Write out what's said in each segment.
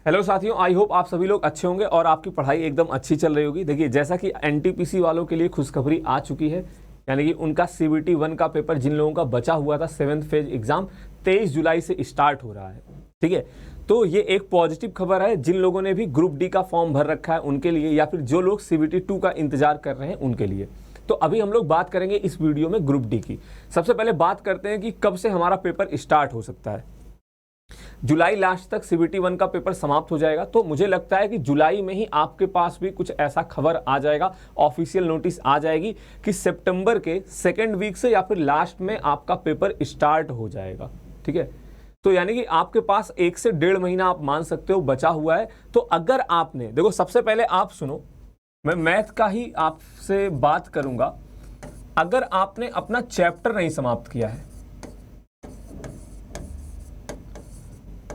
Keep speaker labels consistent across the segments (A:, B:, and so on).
A: Hello साथियों, I hope आप सभी लोग अच्छे होंगे और आपकी पढ़ाई एकदम अच्छी चल रही होगी। देखिए, जैसा कि एनटीपीसी वालों के लिए खुशखबरी आ चुकी है, यानी कि उनका CBT 1 का पेपर जिन लोगों का बचा हुआ था 7th फेज एग्जाम 23 जुलाई से स्टार्ट हो रहा है। ठीक है, तो ये एक पॉजिटिव खबर है जिन लोगों ने भी ग्रुप डी का फॉर्म भर रखा है उनके लिए, या फिर जो लोग CBT 2 का इंतजार कर रहे हैं उनके लिए। तो अभी हम लोग बात करेंगे इस वीडियो में ग्रुप डी की। सबसे पहले बात करते हैं कि कब से हमारा पेपर स्टार्ट हो सकता है। जुलाई लास्ट तक CBT 1 का पेपर समाप्त हो जाएगा, तो मुझे लगता है कि जुलाई में ही आपके पास भी कुछ ऐसा खबर आ जाएगा, ऑफिशियल नोटिस आ जाएगी कि सितंबर के सेकेंड वीक से या फिर लास्ट में आपका पेपर स्टार्ट हो जाएगा। ठीक है, तो यानी कि आपके पास 1 से 1.5 महीना आप मान सकते हो बचा हुआ है। तो अगर आपने, देखो सबसे पहले आप सुनो, मैं मैथ का ही आपसे बात करूंगा। अगर आपने अपना चैप्टर नहीं समाप्त किया है,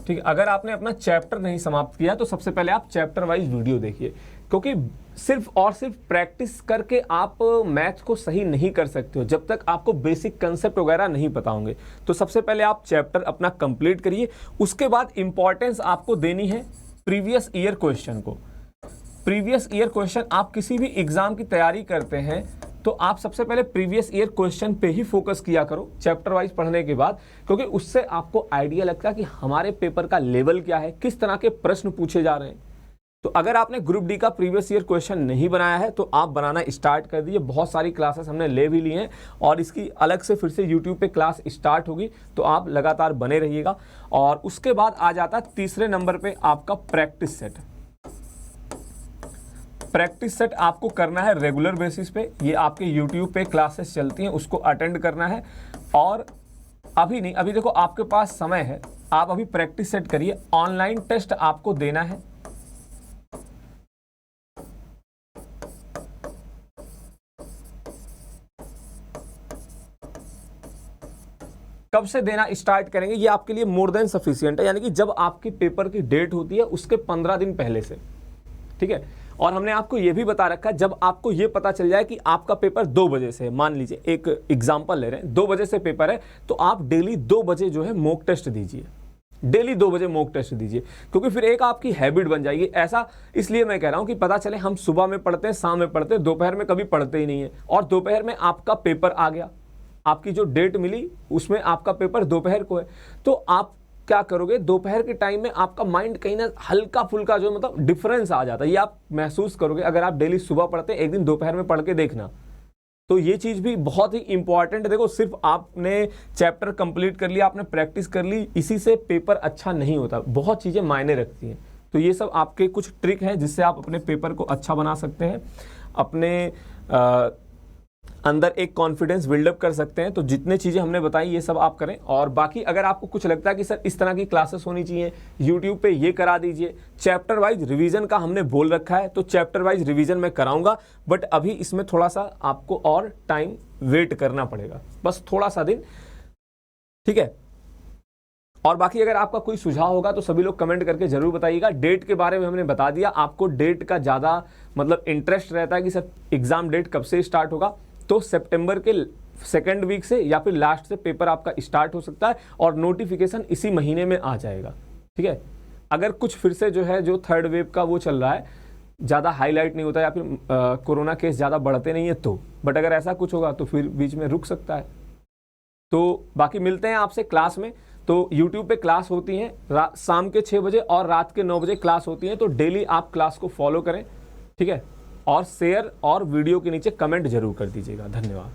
A: ठीक है, अगर आपने अपना चैप्टर नहीं समाप्त किया तो सबसे पहले आप चैप्टर वाइज वीडियो देखिए, क्योंकि सिर्फ और सिर्फ प्रैक्टिस करके आप मैथ को सही नहीं कर सकते हो जब तक आपको बेसिक कंसेप्ट वगैरह नहीं पता होंगे। तो सबसे पहले आप चैप्टर अपना कंप्लीट करिए, उसके बाद इंपॉर्टेंस आपको देनी है प्रीवियस ईयर क्वेश्चन को। प्रीवियस ईयर क्वेश्चन, आप किसी भी एग्जाम की तैयारी करते हैं तो आप सबसे पहले प्रीवियस ईयर क्वेश्चन पे ही फोकस किया करो चैप्टर वाइज पढ़ने के बाद, क्योंकि उससे आपको आइडिया लगता है कि हमारे पेपर का लेवल क्या है, किस तरह के प्रश्न पूछे जा रहे हैं। तो अगर आपने ग्रुप डी का प्रीवियस ईयर क्वेश्चन नहीं बनाया है तो आप बनाना स्टार्ट कर दीजिए। बहुत सारी क्लासेस हमने ले भी ली हैं और इसकी अलग से फिर से यूट्यूब पे क्लास स्टार्ट होगी, तो आप लगातार बने रहिएगा। और उसके बाद आ जाता है तीसरे नंबर पे आपका प्रैक्टिस सेट। प्रैक्टिस सेट आपको करना है रेगुलर बेसिस पे, ये आपके YouTube पे क्लासेस चलती हैं, उसको अटेंड करना है। और अभी नहीं, अभी देखो आपके पास समय है, आप अभी प्रैक्टिस सेट करिए। ऑनलाइन टेस्ट आपको देना है कब से देना स्टार्ट करेंगे, ये आपके लिए मोर देन सफिशिएंट है, यानी कि जब आपके पेपर की डेट होती है उसके 15 दिन पहले से। ठीक है, और हमने आपको ये भी बता रखा है, जब आपको ये पता चल जाए कि आपका पेपर 2 बजे से है, मान लीजिए एक एग्जांपल ले रहे हैं, 2 बजे से पेपर है, तो आप डेली 2 बजे जो है मॉक टेस्ट दीजिए। डेली 2 बजे मॉक टेस्ट दीजिए, क्योंकि फिर एक आपकी हैबिट बन जाएगी। ऐसा इसलिए मैं कह रहा हूं कि पता चले हम सुबह में पढ़ते हैं, शाम में पढ़ते हैं, दोपहर में कभी पढ़ते ही नहीं है, और दोपहर में आपका पेपर आ गया, आपकी जो डेट मिली उसमें आपका पेपर दोपहर को है, तो आप क्या करोगे, दोपहर के टाइम में आपका माइंड कहीं ना हल्का फुल्का जो मतलब डिफरेंस आ जाता है, ये आप महसूस करोगे। अगर आप डेली सुबह पढ़ते हैं, एक दिन दोपहर में पढ़ के देखना, तो ये चीज़ भी बहुत ही इंपॉर्टेंट है। देखो, सिर्फ आपने चैप्टर कंप्लीट कर लिया, आपने प्रैक्टिस कर ली, इसी से पेपर अच्छा नहीं होता, बहुत चीज़ें मायने रखती हैं। तो ये सब आपके कुछ ट्रिक हैं जिससे आप अपने पेपर को अच्छा बना सकते हैं, अपने अंदर एक कॉन्फिडेंस बिल्डअप कर सकते हैं। तो जितने चीज़ें हमने बताई ये सब आप करें। और बाकी अगर आपको कुछ लगता है कि सर इस तरह की क्लासेस होनी चाहिए YouTube पे, ये करा दीजिए। चैप्टर वाइज रिवीजन का हमने बोल रखा है, तो चैप्टर वाइज रिवीजन मैं कराऊंगा, बट अभी इसमें थोड़ा सा आपको और टाइम वेट करना पड़ेगा, बस थोड़ा सा दिन। ठीक है, और बाकी अगर आपका कोई सुझाव होगा तो सभी लोग कमेंट करके जरूर बताइएगा। डेट के बारे में हमने बता दिया, आपको डेट का ज़्यादा मतलब इंटरेस्ट रहता है कि सर एग्ज़ाम डेट कब से स्टार्ट होगा, तो सितंबर के सेकेंड वीक से या फिर लास्ट से पेपर आपका स्टार्ट हो सकता है, और नोटिफिकेशन इसी महीने में आ जाएगा। ठीक है, अगर कुछ फिर से जो है, जो थर्ड वेव का वो चल रहा है, ज़्यादा हाईलाइट नहीं होता या फिर कोरोना केस ज़्यादा बढ़ते नहीं है तो, बट अगर ऐसा कुछ होगा तो फिर बीच में रुक सकता है। तो बाकी मिलते हैं आपसे क्लास में। तो YouTube पे क्लास होती हैं शाम के 6 बजे और रात के 9 बजे क्लास होती हैं, तो डेली आप क्लास को फॉलो करें। ठीक है, और शेयर और वीडियो के नीचे कमेंट जरूर कर दीजिएगा। धन्यवाद।